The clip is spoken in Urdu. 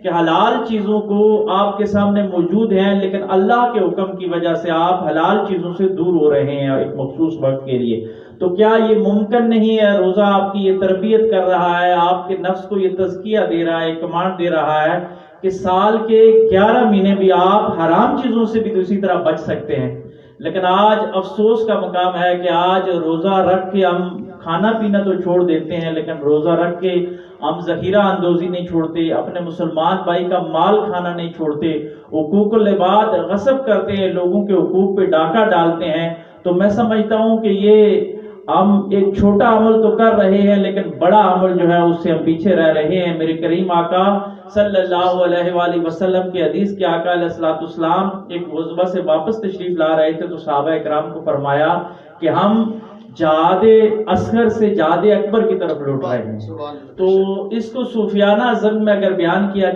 کہ حلال چیزوں کو آپ کے سامنے موجود ہیں لیکن اللہ کے حکم کی وجہ سے آپ حلال چیزوں سے دور ہو رہے ہیں ایک مخصوص وقت کے لیے، تو کیا یہ ممکن نہیں ہے؟ روزہ آپ کی یہ تربیت کر رہا ہے، آپ کے نفس کو یہ تزکیہ دے رہا ہے، کمانڈ دے رہا ہے کہ سال کے 11 مہینے بھی آپ حرام چیزوں سے بھی اسی طرح بچ سکتے ہیں، لیکن آج افسوس کا مقام ہے کہ آج روزہ رکھ کے ہم کھانا پینا تو چھوڑ دیتے ہیں لیکن روزہ رکھ کے ہم ذخیرہ اندوزی نہیں چھوڑتے، اپنے مسلمان بھائی کا مال کھانا نہیں چھوڑتے، حقوق العباد غصب کرتے ہیں، لوگوں کے حقوق پہ ڈاکہ ڈالتے ہیں۔ تو میں سمجھتا ہوں کہ یہ ہم ایک چھوٹا عمل تو کر رہے ہیں لیکن بڑا عمل جو ہے اس سے ہم پیچھے رہ رہے ہیں۔ میرے کریم آقا صلی اللہ علیہ وآلہ وسلم کی حدیث کے آقا علیہ الصلوۃ والسلام ایک غزوہ سے واپس تشریف لا رہے تھے تو صحابہ اکرام کو فرمایا کہ ہم جہاد اصغر سے جہاد اکبر کی طرف لوٹ رہے ہیں، تو اس کو صوفیانہ ضمن میں اگر بیان کیا